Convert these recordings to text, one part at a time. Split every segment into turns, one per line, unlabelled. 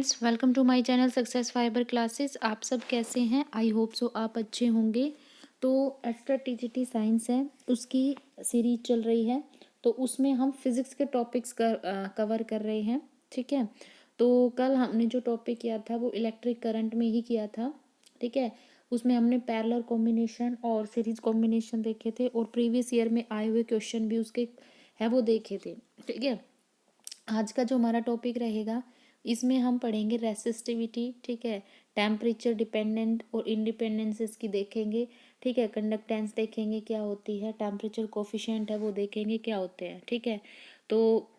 Friends, welcome to my channel success fiber classes. आप सब कैसे हैं? आई होप सो आप अच्छे होंगे। तो एक्स्ट्रा टीजीटी साइंस है, उसकी सीरीज चल रही है। तो उसमें हम फिज़िक्स के टॉपिक्स कवर कर रहे हैं। ठीक है। तो कल हमने जो टॉपिक किया था वो इलेक्ट्रिक करंट में ही किया था। ठीक है। उसमें हमने पैरेलल कॉम्बिनेशन और सीरीज कॉम्बिनेशन देखे थे और प्रीवियस ईयर में आए हुए क्वेश्चन भी उसके है वो देखे थे। ठीक है। आज का जो हमारा टॉपिक रहेगा इसमें हम पढ़ेंगे रेसिस्टिविटी। ठीक है। टेम्परेचर डिपेंडेंट और इंडिपेंडेंस इसकी देखेंगे। ठीक है। कंडक्टेंस देखेंगे क्या होती है, टेम्परेचर कोफिशिएंट है वो देखेंगे क्या होते हैं। ठीक है। तो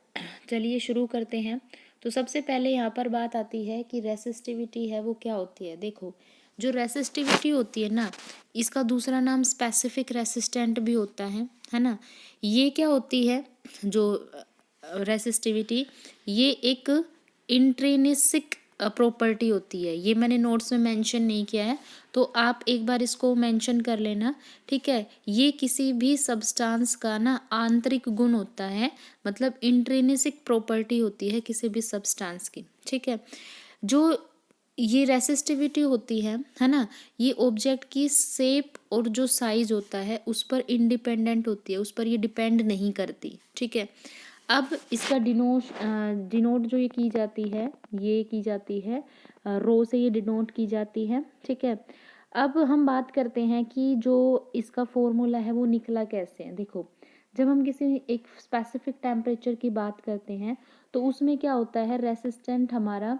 चलिए शुरू करते हैं। तो सबसे पहले यहाँ पर बात आती है कि रेसिस्टिविटी है वो क्या होती है। देखो, जो रेसिस्टिविटी होती है ना, इसका दूसरा नाम स्पेसिफिक रेसिस्टेंट भी होता है ना। ये क्या होती है जो रेसिस्टिविटी, ये एक इंट्रिंसिक प्रॉपर्टी होती है। ये मैंने नोट्स में मेंशन नहीं किया है, तो आप एक बार इसको मेंशन कर लेना। ठीक है। ये किसी भी सब्सटेंस का ना आंतरिक गुण होता है, मतलब इंट्रिंसिक प्रॉपर्टी होती है किसी भी सब्सटेंस की। ठीक है। जो ये रेसिस्टिविटी होती है ना, ये ऑब्जेक्ट की शेप और जो साइज होता है उस पर इंडिपेंडेंट होती है, उस पर ये डिपेंड नहीं करती। ठीक है। अब इसका डिनोट जो ये की जाती है, ये की जाती है रो से, ये डिनोट की जाती है। ठीक है। अब हम बात करते हैं कि जो इसका फॉर्मूला है वो निकला कैसे है। देखो, जब हम किसी एक स्पेसिफिक टेम्परेचर की बात करते हैं तो उसमें क्या होता है, रेसिस्टेंट हमारा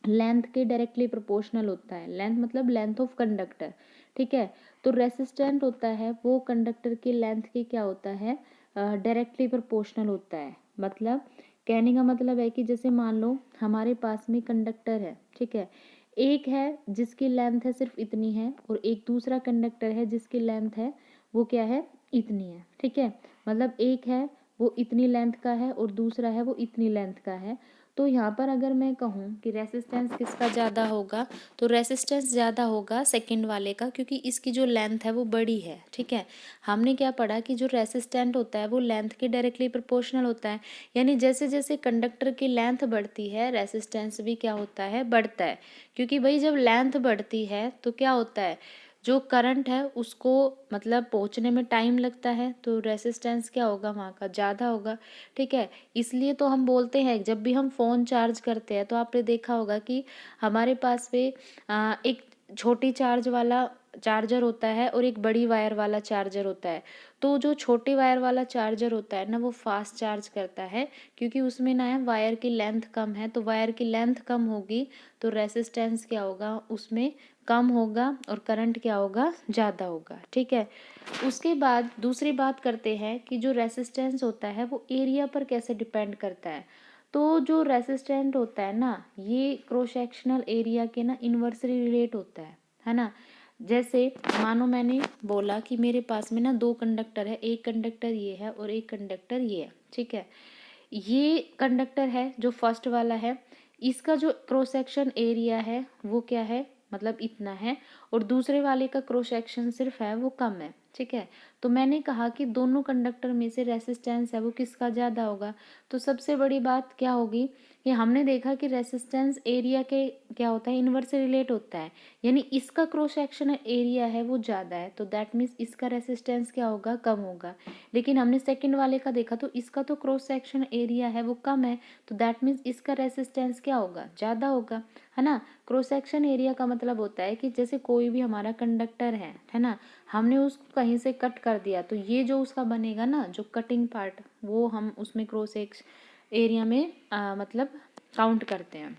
लेंथ के डायरेक्टली प्रोपोर्शनल होता है। लेंथ मतलब लेंथ ऑफ कंडक्टर। ठीक है। तो रेसिस्टेंट होता है वो कंडक्टर की लेंथ के क्या होता है, डायरेक्टली प्रोपोर्शनल होता है। मतलब कहने का मतलब है कि जैसे मान लो हमारे पास में कंडक्टर है। ठीक है। एक है जिसकी लेंथ है सिर्फ इतनी है और एक दूसरा कंडक्टर है जिसकी लेंथ है वो क्या है, इतनी है। ठीक है। मतलब एक है वो इतनी लेंथ का है और दूसरा है वो इतनी लेंथ का है। तो यहाँ पर अगर मैं कहूँ कि रेसिस्टेंस किसका ज़्यादा होगा, तो रेसिस्टेंस ज़्यादा होगा सेकंड वाले का, क्योंकि इसकी जो लेंथ है वो बड़ी है। ठीक है। हमने क्या पढ़ा कि जो रेसिस्टेंट होता है वो लेंथ के डायरेक्टली प्रोपोर्शनल होता है। यानी जैसे जैसे कंडक्टर की लेंथ बढ़ती है रेसिस्टेंस भी क्या होता है, बढ़ता है। क्योंकि भाई जब लेंथ बढ़ती है तो क्या होता है, जो करंट है उसको मतलब पहुंचने में टाइम लगता है, तो रेसिस्टेंस क्या होगा वहाँ का, ज़्यादा होगा। ठीक है। इसलिए तो हम बोलते हैं जब भी हम फ़ोन चार्ज करते हैं तो आपने देखा होगा कि हमारे पास में एक छोटी चार्ज वाला चार्जर होता है और एक बड़ी वायर वाला चार्जर होता है। तो जो छोटी वायर वाला चार्जर होता है ना वो फास्ट चार्ज करता है, क्योंकि उसमें ना है वायर की लेंथ कम है। तो वायर की लेंथ कम होगी तो रेसिस्टेंस क्या होगा उसमें, कम होगा, और करंट क्या होगा, ज़्यादा होगा। ठीक है। उसके बाद दूसरी बात करते हैं कि जो रेसिस्टेंस होता है वो एरिया पर कैसे डिपेंड करता है। तो जो रेसिस्टेंट होता है ना, ये क्रॉस सेक्शनल एरिया के ना इन्वर्सली रिलेट होता है ना। जैसे मानो मैंने बोला कि मेरे पास में ना दो कंडक्टर है, एक कंडक्टर ये है और एक कंडक्टर ये है। ठीक है। ये कंडक्टर है जो फर्स्ट वाला है, इसका जो क्रॉस सेक्शन एरिया है वो क्या है, मतलब इतना है, और दूसरे वाले का क्रॉस सेक्शन सिर्फ है वो कम है। ठीक है। तो मैंने कहा कि दोनों कंडक्टर में से रेसिस्टेंस है वो किसका ज़्यादा होगा। तो सबसे बड़ी बात क्या होगी कि हमने देखा कि रेसिस्टेंस एरिया के क्या होता है, इनवर्स से रिलेट होता है। यानी इसका क्रॉस सेक्शन एरिया है वो ज़्यादा है, तो दैट मीन्स इसका रेसिस्टेंस क्या होगा, कम होगा। लेकिन हमने सेकंड वाले का देखा तो इसका तो क्रॉस सेक्शन एरिया है वो कम है, तो दैट मीन्स इसका रेसिस्टेंस क्या होगा, ज़्यादा होगा, है ना। क्रॉस सेक्शन एरिया का मतलब होता है कि जैसे कोई भी हमारा कंडक्टर है ना, हमने उसको कहीं से कट कर दिया तो ये जो उसका बनेगा ना, जो कटिंग पार्ट, वो हम उसमें क्रॉस एरिया में मतलब काउंट करते हैं।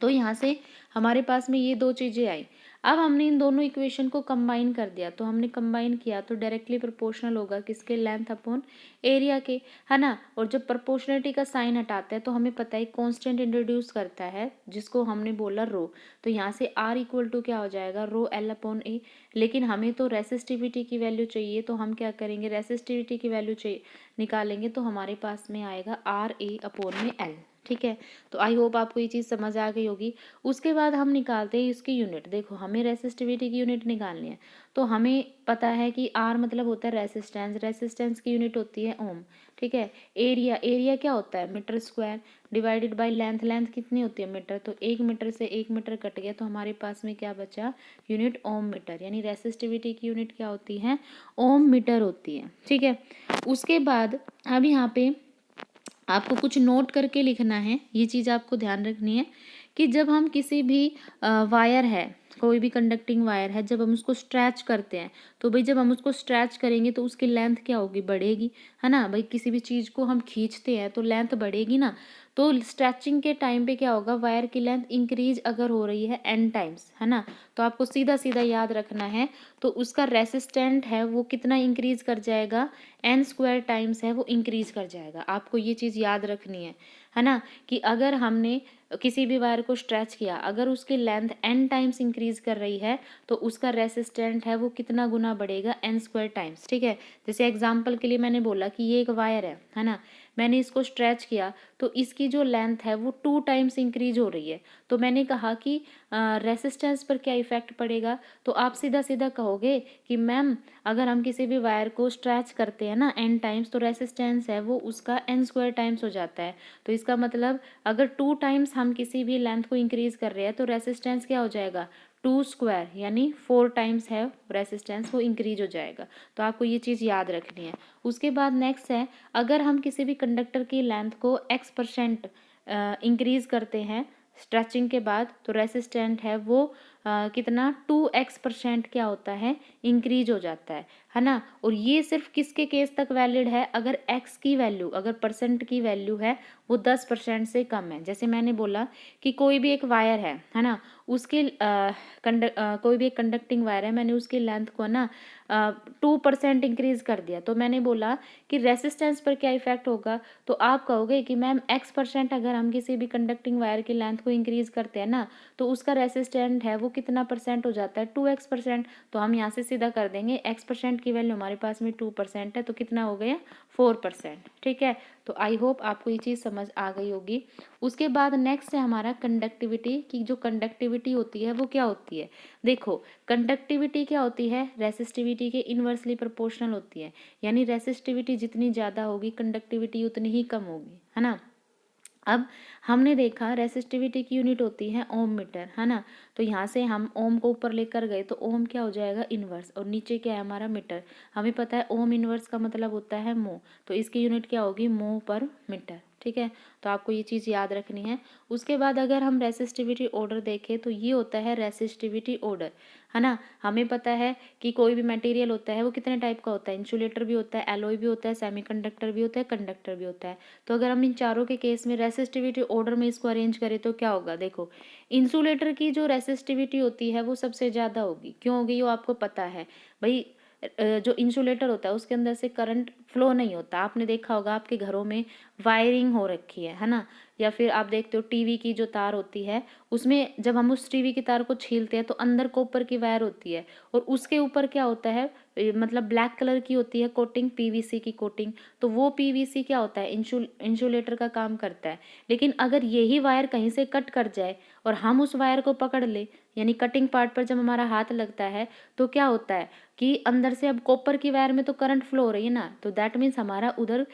तो यहाँ से हमारे पास में ये दो चीज़ें आई। अब हमने इन दोनों इक्वेशन को कंबाइन कर दिया, तो हमने कंबाइन किया तो डायरेक्टली प्रोपोर्शनल होगा किसके, लेंथ अपॉन एरिया के, है ना। और जब प्रोपोर्शनलिटी का साइन हटाते हैं तो हमें पता है कांस्टेंट इंट्रोड्यूस करता है जिसको हमने बोला रो। तो यहाँ से R इक्वल टू क्या हो जाएगा, रो L अपॉन ए। लेकिन हमें तो रेसिस्टिविटी की वैल्यू चाहिए, तो हम क्या करेंगे, रेसिस्टिविटी की वैल्यू चाहिए निकालेंगे, तो हमारे पास में आएगा RA अपॉन में L। ठीक है। तो आई होप आपको ये चीज़ समझ आ गई होगी। उसके बाद हम निकालते हैं इसकी यूनिट। देखो, हमें रेसिस्टिविटी की यूनिट निकालनी है, तो हमें पता है कि R मतलब होता है रेसिस्टेंस, रेसिस्टेंस की यूनिट होती है ओम। ठीक है। एरिया, एरिया क्या होता है meter square divided by length, length कितनी होती है मीटर, तो 1 मीटर से 1 मीटर कट गया तो हमारे पास में क्या बचा, यूनिट ओम मीटर, यानी रेसिस्टिविटी की यूनिट क्या होती है, ओम मीटर होती है। ठीक है। उसके बाद अब यहाँ पे आपको कुछ नोट करके लिखना है, ये चीज़ आपको ध्यान रखनी है कि जब हम किसी भी वायर है, कोई भी कंडक्टिंग वायर है, जब हम उसको स्ट्रैच करते हैं तो भाई जब हम उसको स्ट्रैच करेंगे तो उसकी लेंथ क्या होगी, बढ़ेगी, है ना भाई। किसी भी चीज़ को हम खींचते हैं तो लेंथ बढ़ेगी ना, तो स्ट्रैचिंग के टाइम पे क्या होगा, वायर की लेंथ इंक्रीज अगर हो रही है n टाइम्स, है ना, तो आपको सीधा सीधा याद रखना है, तो उसका रेसिस्टेंट है वो कितना इंक्रीज कर जाएगा, n² टाइम्स है वो इंक्रीज कर जाएगा। आपको ये चीज़ याद रखनी है ना, कि अगर हमने किसी भी वायर को स्ट्रेच किया, अगर उसकी लेंथ n टाइम्स इंक्रीज कर रही है तो उसका रेसिस्टेंट है वो कितना गुना बढ़ेगा, n² टाइम्स। ठीक है। जैसे एग्जांपल के लिए मैंने बोला कि ये एक वायर है ना, मैंने इसको स्ट्रेच किया तो इसकी जो लेंथ है वो 2 टाइम्स इंक्रीज हो रही है, तो मैंने कहा कि रेसिस्टेंस पर क्या इफेक्ट पड़ेगा, तो आप सीधा सीधा कहोगे कि मैम अगर हम किसी भी वायर को स्ट्रैच करते हैं ना n टाइम्स तो रेसिस्टेंस है वो उसका n² टाइम्स हो जाता है। तो इसका मतलब अगर 2 टाइम्स हम किसी भी लेंथ को इंक्रीज कर रहे हैं तो रेसिस्टेंस क्या हो जाएगा, 2² यानी 4 टाइम्स है रेसिस्टेंस वो इंक्रीज हो जाएगा। तो आपको ये चीज़ याद रखनी है। उसके बाद नेक्स्ट है, अगर हम किसी भी कंडक्टर की लेंथ को x% इंक्रीज करते हैं स्ट्रेचिंग के बाद तो रेसिस्टेंट है वो कितना 2x% क्या होता है, इंक्रीज हो जाता है ना। और ये सिर्फ किसके केस तक वैलिड है, अगर x की वैल्यू, अगर परसेंट की वैल्यू है वो 10% से कम है। जैसे मैंने बोला कि कोई भी एक वायर है ना, उसके कोई भी एक कंडक्टिंग वायर है, मैंने उसकी लेंथ को ना 2% इंक्रीज कर दिया, तो मैंने बोला कि रेसिस्टेंस पर क्या इफेक्ट होगा, तो आप कहोगे कि मैम x% अगर हम किसी भी कंडक्टिंग वायर की लेंथ को इंक्रीज करते हैं ना तो उसका रेसिस्टेंट है वो कितना परसेंट हो जाता है, 2x%। तो हम यहाँ से सीधा कर देंगे, x% की वैल्यू हमारे पास में 2% है तो कितना हो गया, 4%। ठीक है। तो आई होप आपको ये चीज़ समझ आ गई होगी। उसके बाद नेक्स्ट है हमारा कंडक्टिविटी, की जो कंडक्टिविटी होती है वो क्या होती है, देखो कंडक्टिविटी क्या होती है, रेसिस्टिविटी के इन्वर्सली प्रोपोर्शनल होती है, यानी रेसिस्टिविटी जितनी ज़्यादा होगी कंडक्टिविटी उतनी ही कम होगी, है ना। अब हमने देखा रेसिस्टिविटी की यूनिट होती है ओम मीटर, है ना, तो यहाँ से हम ओम को ऊपर लेकर गए तो ओम क्या हो जाएगा, इन्वर्स, और नीचे क्या है हमारा मीटर। हमें पता है ओम इन्वर्स का मतलब होता है मो, तो इसकी यूनिट क्या होगी, मो पर मीटर। ठीक है। तो आपको ये चीज़ याद रखनी है। उसके बाद अगर हम रेसिस्टिविटी ऑर्डर देखें तो ये होता है रेसिस्टिविटी ऑर्डर, है ना। हमें पता है कि कोई भी मटेरियल होता है वो कितने टाइप का होता है, इंसुलेटर भी होता है, एलॉय भी होता है, सेमीकंडक्टर भी होता है, कंडक्टर भी होता है। तो अगर हम इन चारों के केस में रेसिस्टिविटी ऑर्डर में इसको अरेंज करें तो क्या होगा, देखो इंसुलेटर की जो रेसिस्टिविटी होती है वो सबसे ज़्यादा होगी। क्यों होगी, वो आपको पता है भाई, जो इंसुलेटर होता है उसके अंदर से करंट फ्लो नहीं होता। आपने देखा होगा आपके घरों में वायरिंग हो रखी है ना, या फिर आप देखते हो टीवी की जो तार होती है उसमें जब हम उस टीवी की तार को छीलते हैं तो अंदर कॉपर की वायर होती है और उसके ऊपर क्या होता है, मतलब ब्लैक कलर की होती है कोटिंग, पीवीसी की कोटिंग। तो वो पीवीसी क्या होता है, इंसुलेटर का काम करता है। लेकिन अगर यही वायर कहीं से कट कर जाए और हम उस वायर को पकड़ ले, यानी कटिंग पार्ट पर जब हमारा हाथ लगता है तो क्या होता है कि अंदर से अब कॉपर की वायर में तो करंट फ्लो हो रही है ना, तो दैट मीन्स हमारा उधर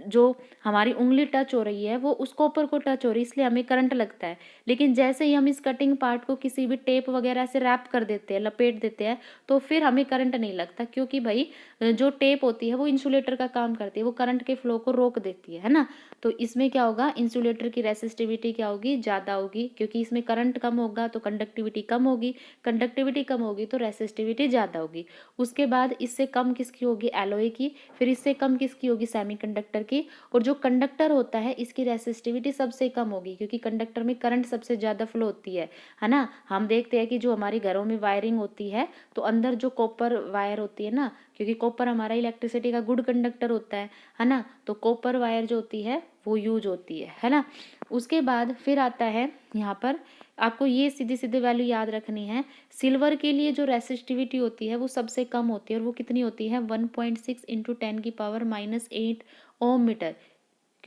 जो हमारी उंगली टच हो रही है वो उस कॉपर को टच हो रही है, इसलिए हमें करंट लगता है। लेकिन जैसे ही हम इस कटिंग पार्ट को किसी भी टेप वगैरह से रैप कर देते हैं, लपेट देते हैं, तो फिर हमें करंट नहीं लगता, क्योंकि भाई जो टेप होती है वो इंसुलेटर का काम करती है, वो करंट के फ्लो को रोक देती है ना। तो इसमें क्या होगा, इंसुलेटर की रेसिस्टिविटी क्या होगी, ज़्यादा होगी, क्योंकि इसमें करंट कम होगा तो कंडक्टिविटी कम होगी, कंडक्टिविटी कम होगी तो रेसिस्टिविटी ज़्यादा होगी। उसके बाद इससे कम किसकी होगी, एलॉय की, फिर इससे कम किसकी होगी, सेमीकंडक्टर की। और जो कंडक्टर होता है इसकी रेसिस्टिविटी सबसे कम होगी, क्योंकि कंडक्टर में करंट सबसे ज़्यादा फ्लो होती है ना। हम देखते हैं कि जो हमारे घरों में वायरिंग होती है तो अंदर जो कॉपर वायर होती है ना, क्योंकि कॉपर हमारा इलेक्ट्रिसिटी का गुड कंडक्टर होता है ना, तो कॉपर वायर जो होती है वो यूज होती है ना। उसके बाद फिर आता है यहाँ पर, आपको ये सीधी सीधी वैल्यू याद रखनी है। सिल्वर के लिए जो रेसिस्टिविटी होती है वो सबसे कम होती है, और वो कितनी होती है, 1.6 × 10⁻⁻8 ओम मीटर।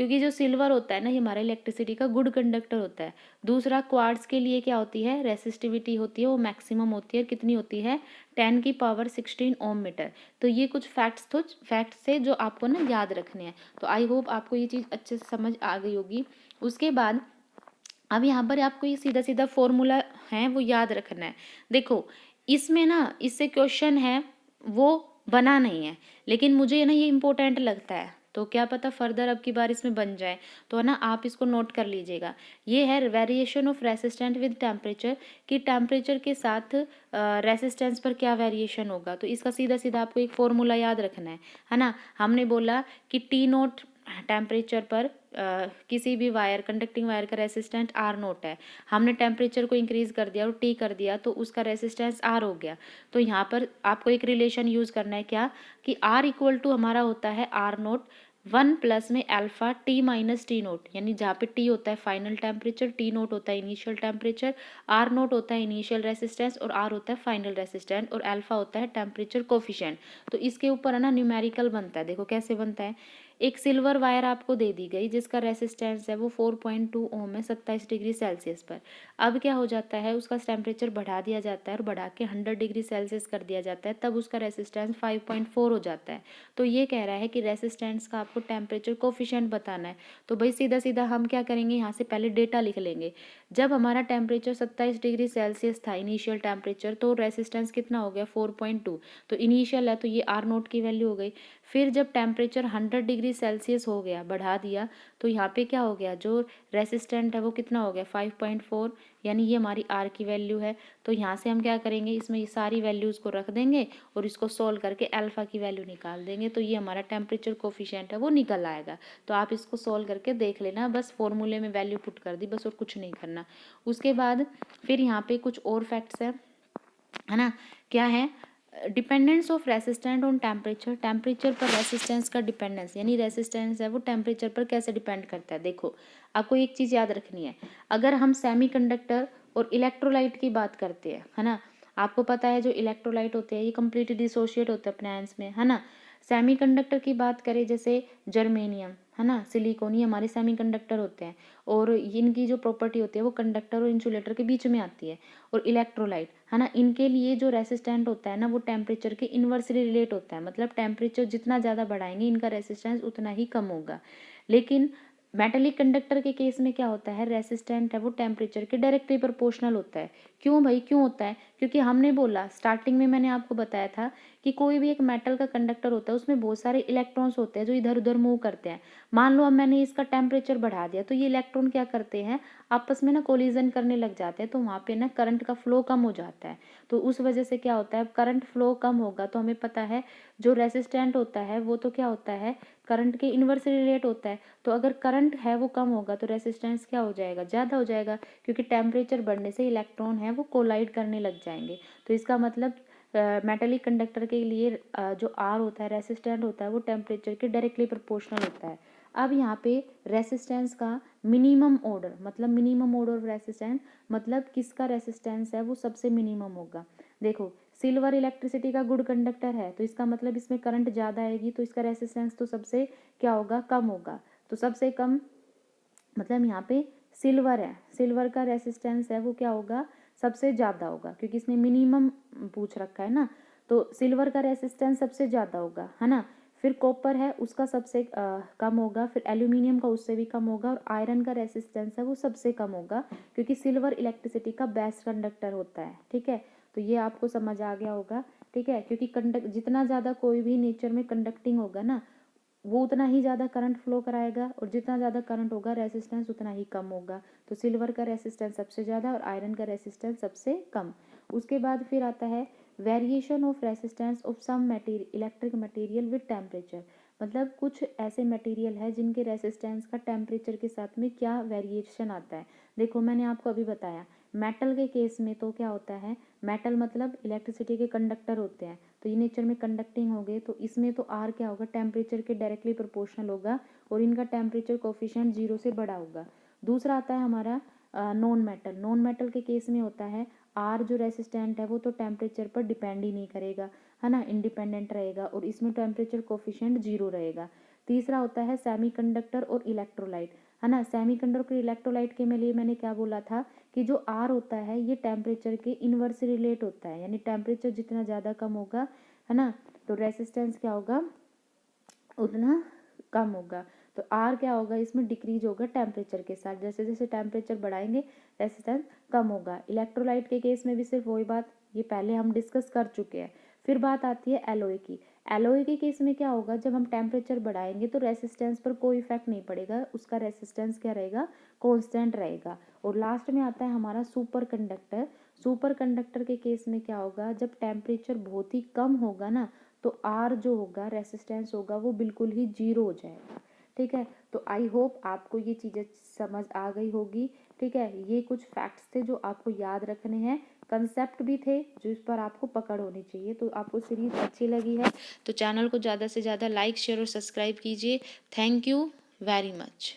क्योंकि जो सिल्वर होता है ना, ये हमारा इलेक्ट्रिसिटी का गुड कंडक्टर होता है। दूसरा, क्वार्ट्ज के लिए क्या होती है, रेसिस्टिविटी होती है, वो मैक्सिमम होती है, कितनी होती है, 10⁻16 ओम मीटर। तो ये कुछ फैक्ट्स थे जो आपको ना याद रखने हैं। तो आई होप आपको ये चीज़ अच्छे से समझ आ गई होगी। उसके बाद अब यहाँ पर आपको ये सीधा सीधा फॉर्मूला है वो याद रखना है। देखो, इसमें ना इससे क्वेश्चन है वो बना नहीं है, लेकिन मुझे ना ये इम्पोर्टेंट लगता है, तो क्या पता फर्दर अब की बार इसमें बन जाए। तो है ना, आप इसको नोट कर लीजिएगा। ये है variation of resistant with temperature, कि टेम्परेचर के साथ रेसिस्टेंस पर क्या वेरिएशन होगा। तो इसका सीधा सीधा आपको एक फॉर्मूला याद रखना है ना। हमने बोला कि टी नोट टेम्परेचर पर किसी भी वायर, कंडक्टिंग वायर का रेसिस्टेंट आर नोट है। हमने टेम्परेचर को इंक्रीज कर दिया और टी कर दिया तो उसका रेसिस्टेंस आर हो गया। तो यहाँ पर आपको एक रिलेशन यूज करना है, क्या, कि आर इक्वल टू हमारा होता है आर नोट 1 प्लस में alpha T minus T note, यानी जहाँ पे टी होता है फाइनल टेम्परेचर, टी नोट होता है इनिशियल टेम्परेचर, आर नोट होता है इनिशियल रेसिस्टेंस और आर होता है फाइनल रेसिस्टेंस, और अल्फा होता है टेम्परेचर कोफिशिएंट। तो इसके ऊपर है ना न्यूमेरिकल बनता है। देखो कैसे बनता है। एक सिल्वर वायर आपको दे दी गई जिसका रेसिस्टेंस है वो 4.2 ओम है 27 डिग्री सेल्सियस पर। अब क्या हो जाता है, उसका टेम्परेचर बढ़ा दिया जाता है और बढ़ा के 100 डिग्री सेल्सियस कर दिया जाता है, तब उसका रेसिस्टेंस 5.4 हो जाता है। तो ये कह रहा है कि रेसिस्टेंस का आपको टेम्परेचर कोफिशिएंट बताना है। तो भाई सीधा सीधा हम क्या करेंगे, यहाँ से पहले डेटा लिख लेंगे। जब हमारा टेम्परेचर 27 डिग्री सेल्सियस था इनिशियल टेम्परेचर, तो रेसिस्टेंस कितना हो गया 4.2। तो इनिशियल है तो ये आर नोट की वैल्यू हो गई। फिर जब टेम्परेचर 100 डिग्री सेल्सियस हो गया, बढ़ा दिया, तो यहाँ पे क्या हो गया, जो रेसिस्टेंट है वो कितना हो गया 5.4, यानी ये हमारी आर की वैल्यू है। तो यहाँ से हम क्या करेंगे, इसमें ये सारी वैल्यूज़ को रख देंगे और इसको सोल्व करके अल्फा की वैल्यू निकाल देंगे, तो ये हमारा टेम्परेचर कोफिशिएंट है वो निकल आएगा। तो आप इसको सोल्व करके देख लेना, बस फॉर्मूले में वैल्यू पुट कर दी बस, और कुछ नहीं करना। उसके बाद फिर यहाँ पे कुछ और फैक्ट्स है ना, क्या है, dependence of resistant on temperature, temperature पर रेसिस्टेंस का डिपेंडेंस, यानी रेसिस्टेंस है वो टेम्परेचर पर कैसे डिपेंड करता है। देखो, आपको एक चीज़ याद रखनी है, अगर हम सेमीकंडक्टर और इलेक्ट्रोलाइट की बात करते हैं, है ना, आपको पता है जो इलेक्ट्रोलाइट होते हैं ये कम्प्लीटली डिसोशिएट होते हैं अपने आयंस में, है ना। सेमीकंडक्टर की बात करें जैसे जर्मेनियम, है ना, सिलिकॉन, ये हमारे सेमीकंडक्टर होते हैं, और इनकी जो प्रॉपर्टी होती है वो कंडक्टर और इंसुलेटर के बीच में आती है। और इलेक्ट्रोलाइट, है ना, इनके लिए जो रेसिस्टेंट होता है ना वो टेम्परेचर के इन्वर्सली रिलेट होता है, मतलब टेम्परेचर जितना ज़्यादा बढ़ाएंगे इनका रेसिस्टेंस उतना ही कम होगा। लेकिन मेटेलिक कंडक्टर के केस में क्या होता है, रेसिस्टेंट है वो टेम्परेचर के डायरेक्टली प्रोपोर्शनल होता है। क्यों भाई, क्यों होता है, क्योंकि हमने बोला स्टार्टिंग में, मैंने आपको बताया था कि कोई भी एक मेटल का कंडक्टर होता है उसमें बहुत सारे इलेक्ट्रॉन्स होते हैं जो इधर उधर मूव करते हैं। मान लो अब मैंने इसका टेम्परेचर बढ़ा दिया तो ये इलेक्ट्रॉन क्या करते हैं, आपस में ना कोलिजन करने लग जाते हैं, तो वहाँ पे ना करंट का फ्लो कम हो जाता है। तो उस वजह से क्या होता है, करंट फ्लो कम होगा तो हमें पता है जो रेसिस्टेंट होता है वो तो क्या होता है, करंट के इन्वर्सली रिलेट होता है। तो अगर करंट है वो कम होगा तो रेसिस्टेंस क्या हो जाएगा, ज़्यादा हो जाएगा, क्योंकि टेम्परेचर बढ़ने से इलेक्ट्रॉन है वो कोलाइड करने लग जाएंगे। तो इसका मतलब मेटेलिक कंडक्टर के लिए जो आर होता है, रेसिस्टेंट होता है, वो टेम्परेचर के डायरेक्टली प्रोपोर्शनल होता है। अब यहाँ पे रेसिस्टेंस का मिनिमम ऑर्डर, मतलब मिनिमम ऑर्डर ऑफ रेसिस्टेंस, मतलब किसका रेसिस्टेंस है वो सबसे मिनिमम होगा। देखो, सिल्वर इलेक्ट्रिसिटी का गुड कंडक्टर है तो इसका मतलब इसमें करंट ज़्यादा आएगी तो इसका रेसिस्टेंस तो सबसे क्या होगा, कम होगा। तो सबसे कम मतलब यहाँ पे सिल्वर है, सिल्वर का रेसिस्टेंस है वो क्या होगा, सबसे ज़्यादा होगा, क्योंकि इसने मिनिमम पूछ रखा है ना। तो सिल्वर का रेसिस्टेंस सबसे ज़्यादा होगा, है ना। फिर कॉपर है उसका सबसे कम होगा, फिर एल्यूमिनियम का उससे भी कम होगा, और आयरन का रेसिस्टेंस है वो सबसे कम होगा, क्योंकि सिल्वर इलेक्ट्रिसिटी का बेस्ट कंडक्टर होता है। ठीक है, तो ये आपको समझ आ गया होगा। ठीक है, क्योंकि जितना ज़्यादा कोई भी नेचर में कंडक्टिंग होगा ना वो उतना ही ज़्यादा करंट फ्लो कराएगा, और जितना ज़्यादा करंट होगा रेसिस्टेंस उतना ही कम होगा। तो सिल्वर का रेसिस्टेंस सबसे ज़्यादा और आयरन का रेसिस्टेंस सबसे कम। उसके बाद फिर आता है variation of resistance of some electric material with temperature, मतलब कुछ ऐसे मटेरियल है जिनके रेसिस्टेंस का टेम्परेचर के साथ में क्या वेरिएशन आता है। देखो, मैंने आपको अभी बताया मेटल के केस में तो क्या होता है, मेटल मतलब इलेक्ट्रिसिटी के कंडक्टर होते हैं, तो ये नेचर में कंडक्टिंग हो गए, तो इसमें तो आर क्या होगा, टेम्परेचर के डायरेक्टली प्रोपोर्शनल होगा, और इनका टेम्परेचर कोफिशिएंट 0 से बड़ा होगा। दूसरा आता है हमारा नॉन मेटल, नॉन मेटल के केस में होता है आर जो रेसिस्टेंट है वो तो टेम्परेचर पर डिपेंड ही नहीं करेगा, है ना, इंडिपेंडेंट रहेगा, और इसमें टेम्परेचर कोफिशिएंट 0 रहेगा। तीसरा होता है सेमीकंडक्टर और इलेक्ट्रोलाइट, है ना। सेमीकंडक्टर और इलेक्ट्रोलाइट के में लिए मैंने क्या बोला था कि जो आर होता है ये टेम्परेचर के इन्वर्स रिलेट होता है, यानी टेम्परेचर जितना ज़्यादा कम होगा, है ना, तो रेसिस्टेंस क्या होगा, उतना कम होगा। तो आर क्या होगा, इसमें डिक्रीज होगा टेम्परेचर के साथ, जैसे जैसे टेम्परेचर बढ़ाएंगे रेसिस्टेंस कम होगा। इलेक्ट्रोलाइट के केस में भी सिर्फ वही बात, ये पहले हम डिस्कस कर चुके हैं। फिर बात आती है एलओए की। एलओए के केस में क्या होगा, जब हम टेम्परेचर बढ़ाएंगे तो रेसिस्टेंस पर कोई इफेक्ट नहीं पड़ेगा, उसका रेसिस्टेंस क्या रहेगा, कांस्टेंट रहेगा। और लास्ट में आता है हमारा सुपर कंडक्टर। सुपर कंडक्टर के केस में क्या होगा, जब टेम्परेचर बहुत ही कम होगा ना, तो आर जो होगा, रेसिस्टेंस होगा, वो बिल्कुल ही जीरो हो जाएगा। ठीक है, तो आई होप आपको ये चीज़ें समझ आ गई होगी। ठीक है, ये कुछ फैक्ट्स थे जो आपको याद रखने हैं, कंसेप्ट भी थे जो इस पर आपको पकड़ होनी चाहिए। तो आपको सीरीज अच्छी लगी है तो चैनल को ज़्यादा से ज़्यादा लाइक शेयर और सब्सक्राइब कीजिए। Thank you very much.